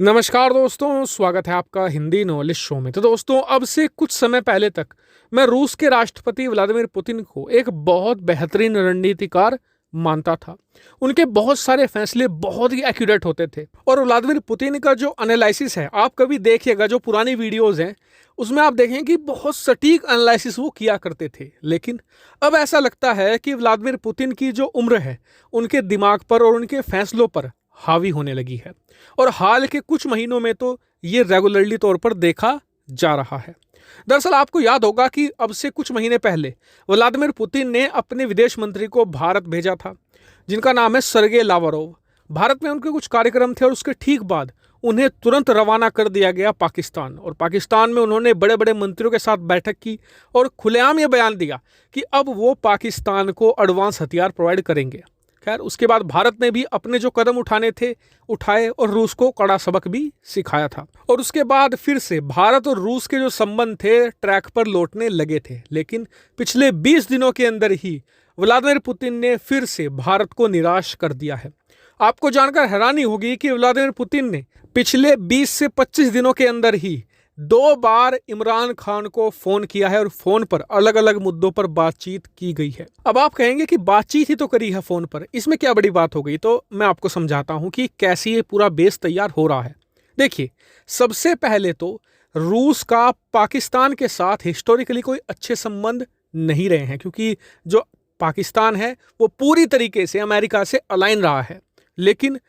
नमस्कार दोस्तों, स्वागत है आपका हिंदी नॉलेज शो में। तो दोस्तों, अब से कुछ समय पहले तक मैं रूस के राष्ट्रपति व्लादिमीर पुतिन को एक बहुत बेहतरीन रणनीतिकार मानता था। उनके बहुत सारे फैसले बहुत ही एक्यूरेट होते थे और व्लादिमीर पुतिन का जो एनालिसिस है, आप कभी देखिएगा, जो पुरानी वीडियोस हैं उसमें आप देखेंगे कि बहुत सटीक एनालिसिस वो किया करते थे। लेकिन अब ऐसा लगता है कि व्लादिमीर पुतिन की जो उम्र है उनके दिमाग पर और उनके फैसलों पर हावी होने लगी है और हाल के कुछ महीनों में तो ये रेगुलरली तौर पर देखा जा रहा है। दरअसल आपको याद होगा कि अब से कुछ महीने पहले व्लादिमीर पुतिन ने अपने विदेश मंत्री को भारत भेजा था, जिनका नाम है सर्गेई लावरोव। भारत में उनके कुछ कार्यक्रम थे और उसके ठीक बाद उन्हें तुरंत रवाना कर दिया गया पाकिस्तान। और पाकिस्तान में उन्होंने बड़े बड़े मंत्रियों के साथ बैठक की और खुलेआम ये बयान दिया कि अब वो पाकिस्तान को एडवांस हथियार प्रोवाइड करेंगे। खैर, उसके बाद भारत ने भी अपने जो कदम उठाने थे उठाए और रूस को कड़ा सबक भी सिखाया था। और उसके बाद फिर से भारत और रूस के जो संबंध थे ट्रैक पर लौटने लगे थे। लेकिन पिछले 20 दिनों के अंदर ही व्लादिमीर पुतिन ने फिर से भारत को निराश कर दिया है। आपको जानकर हैरानी होगी कि व्लादिमीर पुतिन ने पिछले 20 से 25 दिनों के अंदर ही 2 बार इमरान खान को फोन किया है और फोन पर अलग अलग मुद्दों पर बातचीत की गई है। अब आप कहेंगे कि बातचीत ही तो करी है फोन पर, इसमें क्या बड़ी बात हो गई? तो मैं आपको समझाता हूं कि कैसे ये पूरा बेस तैयार हो रहा है। देखिए, सबसे पहले तो रूस का पाकिस्तान के साथ हिस्टोरिकली कोई अच्छे संबंध नहीं रहे हैं, क्योंकि जो पाकिस्तान है वो पूरी तरीके से अमेरिका से अलाइन रहा है। लेकिन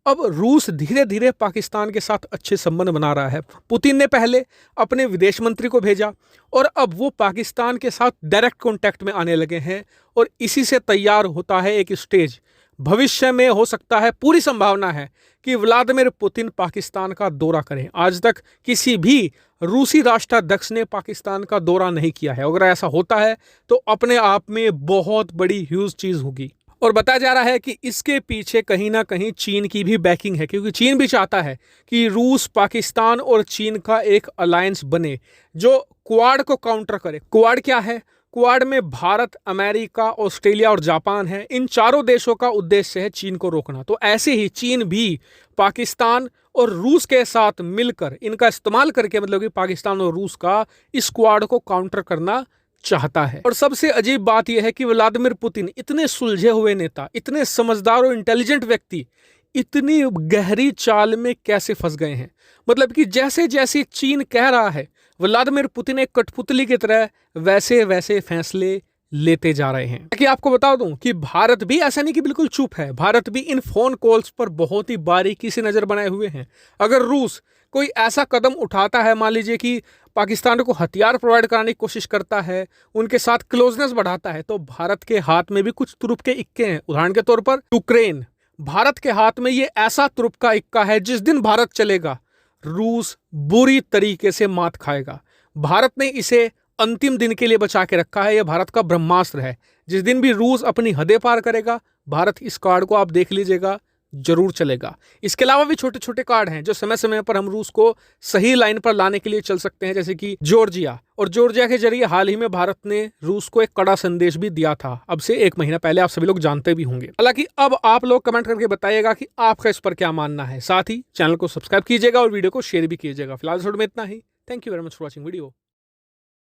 अब रूस धीरे धीरे पाकिस्तान के साथ अच्छे संबंध बना रहा है। पुतिन ने पहले अपने विदेश मंत्री को भेजा और अब वो पाकिस्तान के साथ डायरेक्ट कांटेक्ट में आने लगे हैं और इसी से तैयार होता है एक स्टेज। भविष्य में हो सकता है, पूरी संभावना है कि व्लादिमीर पुतिन पाकिस्तान का दौरा करें। आज तक किसी भी रूसी राष्ट्राध्यक्ष ने पाकिस्तान का दौरा नहीं किया है। अगर ऐसा होता है तो अपने आप में बहुत बड़ी ह्यूज चीज होगी। और बताया जा रहा है कि इसके पीछे कहीं ना कहीं चीन की भी बैकिंग है, क्योंकि चीन भी चाहता है कि रूस, पाकिस्तान और चीन का एक अलायंस बने जो क्वाड को काउंटर करे। क्वाड क्या है? क्वाड में भारत, अमेरिका, ऑस्ट्रेलिया और जापान है। इन चारों देशों का उद्देश्य है चीन को रोकना। तो ऐसे ही चीन भी पाकिस्तान और रूस के साथ मिलकर, इनका इस्तेमाल करके, मतलब कि पाकिस्तान और रूस का इस क्वाड को काउंटर करना चाहता है। और सबसे अजीब बात यह है कि व्लादिमीर पुतिन, इतने सुलझे हुए नेता, इतने समझदार और इंटेलिजेंट व्यक्ति, इतनी गहरी चाल में कैसे फंस गए हैं। मतलब कि जैसे जैसे चीन कह रहा है, व्लादिमीर पुतिन एक कठपुतली की तरह वैसे वैसे फैसले लेते जा रहे हैं। कि आपको बता दूं कि भारत भी ऐसा नहीं कि बिल्कुल चुप है। भारत भी इन फोन कॉल्स पर बहुत ही बारीकी से नजर बनाए हुए हैं। अगर रूस कोई ऐसा कदम उठाता है, मान लीजिए कि पाकिस्तान को हथियार प्रोवाइड कराने की कोशिश करता है, उनके साथ क्लोजनेस बढ़ाता है, तो भारत के हाथ में भी कुछ तुरुप के इक्के हैं। उदाहरण के तौर पर यूक्रेन, भारत के हाथ में ये ऐसा तुरुप का इक्का है, जिस दिन भारत चलेगा रूस बुरी तरीके से मात खाएगा। भारत ने इसे अंतिम दिन के लिए बचा के रखा है। यह भारत का ब्रह्मास्त्र है। जिस दिन भी रूस अपनी हदें पार करेगा, भारत इस कार्ड को, आप देख लीजिएगा, जरूर चलेगा। इसके अलावा भी छोटे छोटे कार्ड हैं जो समय समय पर हम रूस को सही लाइन पर लाने के लिए चल सकते हैं, जैसे कि जॉर्जिया। और जॉर्जिया के जरिए हाल ही में भारत ने रूस को एक कड़ा संदेश भी दिया था, अब से 1 महीना पहले। आप सभी लोग जानते भी होंगे। हालांकि अब आप लोग कमेंट करके बताइएगा कि आपका इस पर क्या मानना है। साथ ही चैनल को सब्सक्राइब कीजिएगा और वीडियो को शेयर भी कीजिएगा। फिलहाल इस वीडियो में इतना ही। Thank you very much for watching video.